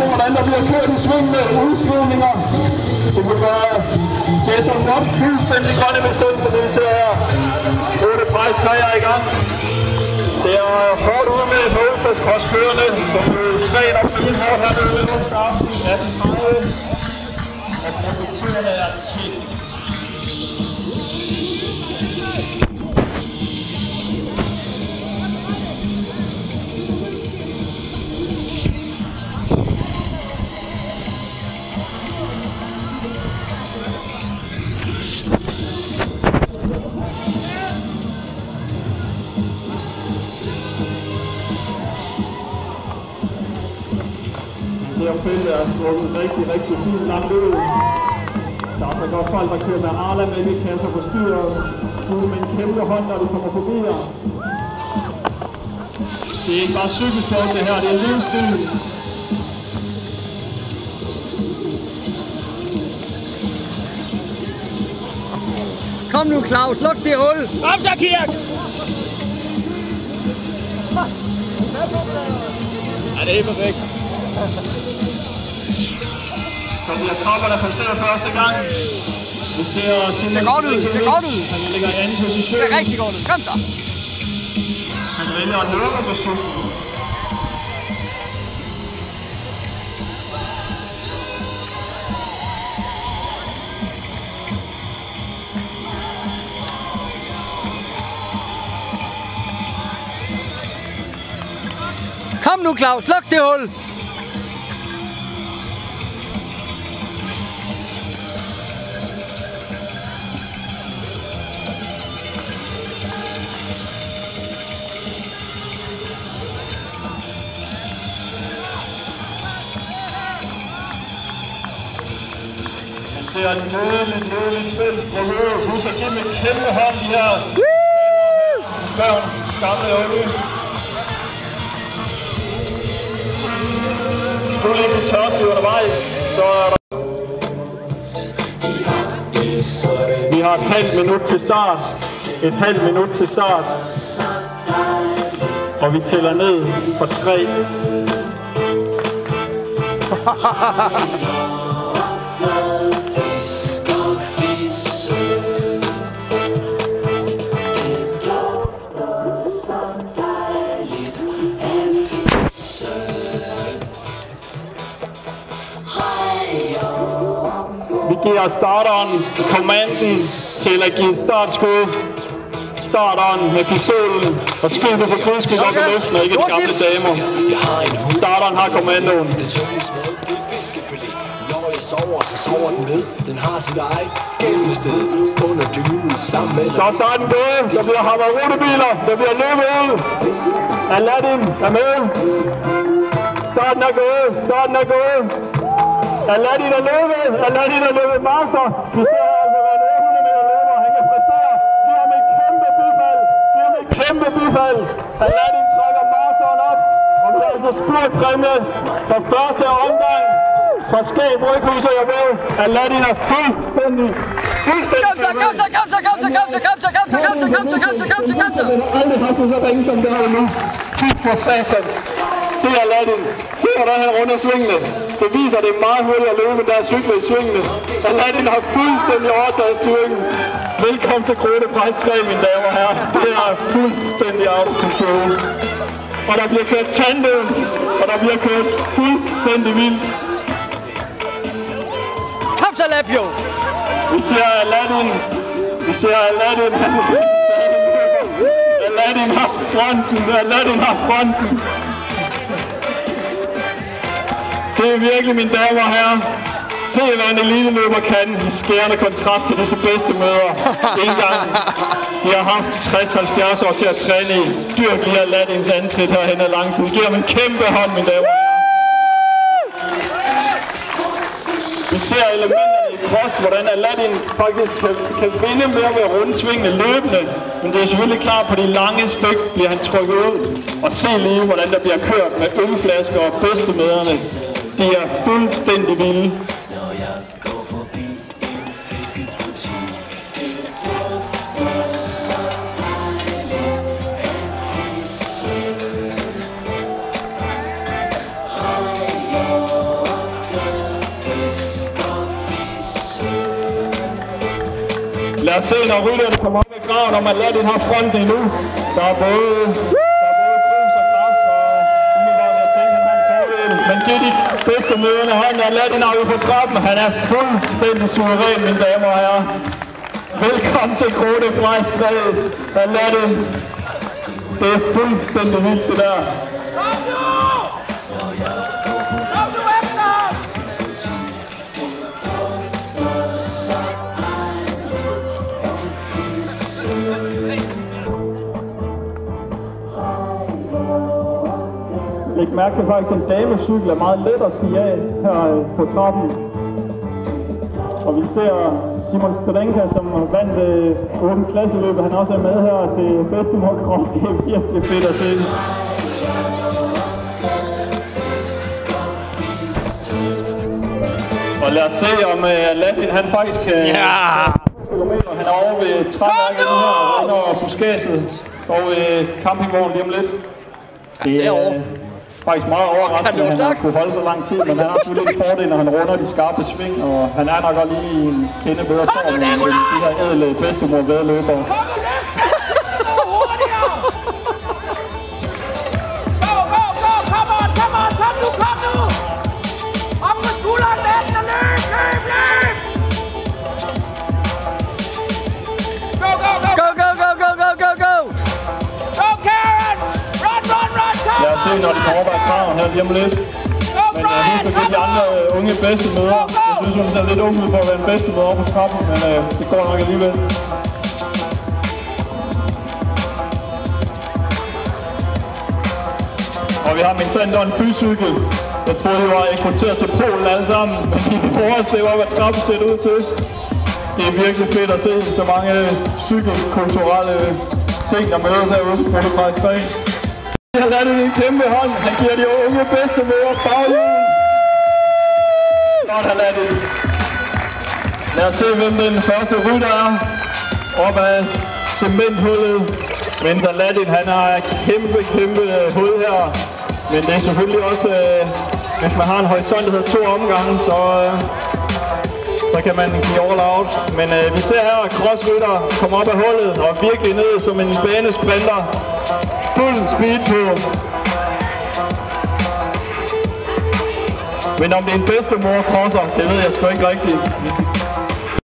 Hvordan der bliver kørt i sving med udskrivninger. Det vil gøre Jason Watt fuldstændig grønne med selv, for det vi ser her. Røde Price 3 er i gang. Det er hårdt ude med hovedfærdskroskørende, som træner op med hårdt hernede nu. Aften 18:30. Og konstruktørerne er 10. Feltet er strukket rigtig fint langt ud. Der er så godt folk, der kører med Arla med i kasser på styret. Du med en kæmpe hånd, når du kommer forbi her. Det er ikke bare cykelsport det her, det er livsstil. Kom nu Claus, luk det hul! Kom så Kirk! Ja, det er perfekt. Så bliver tropperne passeret første gang. Vi ser det godt ud, det godt ud. Han ligger i anden position. Det er rigtig godt ud, kom så. Han vælger at løbe på cyklen. Kom nu Claus, luk det hul! Det er en nødvendig spil. Husk at give dem en kæmpe hånd, de her børn, gamle unge. Du er lidt tørstig undervejs, så er der... Vi har et halvt minut til start. Et halvt minut til start. Og vi tæller ned fra 3. Vi giver starteren kommanden til at give startskud. Starteren med pistolen og skyder på krydskud op i luften og ikke de gamle damer. Starteren har kommandoen. Når jeg sover, så sover den med. Den har sit eget gemmested under dynen sammen med... Så er starten gået. Der bliver hamret rutebiler. Der bliver løbet ud. Aladdin er med. Starten er gået. Starten er gået. Aladdin er løbet. Aladdin er løbet master. Vi ser altså, hvad en 800 meter løber. Han kan præstere. Giv ham et kæmpe bifald. Giv ham et kæmpe bifald. Aladdin trækker masteren op. Og vi har altså spurtpræmie for første omgang. Fra Skæg Bryghus og jeg ved, Aladdin er fuldstændig. Kom så! Jeg har aldrig haft det så ringe som det her nu. Kig på satan. Se Aladdin. Se hvordan han runder svingene. Det viser, at det er meget hurtigt at løbe med deres cykler i svingene. Aladdin har fuldstændig overtaget styringen. Velkommen til Krone Price 3, mine damer og herrer. Det er fuldstændig out of control. Og der bliver kørt tandøms, og der bliver kørt fuldstændig vildt. Kom så, Lapio! Vi ser Aladdin. Vi ser Aladdin. Aladdin har fronten. Aladdin har fronten. Det er virkelig, mine damer og herrer. Se, hvad en eliteløber kan i skærende kontrast til disse bedste møder. En gang. De har haft 60-70 år til at træne i. Dyrk lige Aladdins antrit herhen ad lang siden. Giv ham en kæmpe hånd, mine damer og herrer. Vi ser elementerne i cross, hvordan Aladdin faktisk kan vinde med at runde svingene løbende. Men det er selvfølgelig klart, på de lange stykker bliver han trykket ud. Og se lige, hvordan der bliver kørt med ølflasker og bedstemøderne. De er fuldstændig vilde. Lad os se, når rytterne kommer op af graven, om Aladdin har fronten endnu. Der er både grus og græs, og umiddelbart vil jeg tænke, at han har en fordel. Men giv de bedste møderne hånden. Aladdin er ude på trappen. Han er fuldstændig suveræn, mine damer og herrer. Velkommen til Kronprejstræet, Aladdin. Det er fuldstændig vildt, det der. Læg mærke til faktisk, at en damecykel er meget let at stige af her på trappen. Og vi ser Simon Strenka, som vandt 8. klasseløbet. Han også er med her til bedstemorkross. Det er virkelig fedt at se. Og lad os se, om Aladdin han faktisk kan... kilometer. Han er over ved træværket nu her, og under buskadset og campingvognen lige om lidt. Det er faktisk meget overraskende, at han har kunne holde så lang tid, men han har selvfølgelig en fordel, når han runder de skarpe sving, og han er nok også lige i en kende bedre form end de her ædle bedstemor-væddeløbere. Lad os se, når de kommer op ad kraven her lige om lidt. Men jeg husker de andre unge bedstemødre. Jeg synes, hun ser lidt ung ud på at være en bedstemødre over på trappen, men det går nok alligevel. Og vi har mindsat en bycykel. Jeg troede, det var eksporteret til Polen alle sammen, men I kan prøve at se, hvad trappen ser ud til. Det er virkelig fedt at se så mange cykelkulturelle ting, der mødes herude på Kronprejstræet. Han har ladet en kæmpe hånd. Han giver de unge bedstemødre baghjul. Godt, han lader det. Lad os se, hvem den første rytter er. Op ad cementhullet. Mens Aladdin, han har kæmpe hul her. Men det er selvfølgelig også, hvis man har en horisont, der hedder 2 omgange, så kan man give all out. Men vi ser her crossrytter komme op af hullet og virkelig ned som en banesprinter. Fuld speed på. Men om det er en bedstemor crosser, det ved jeg sgu ikke rigtigt.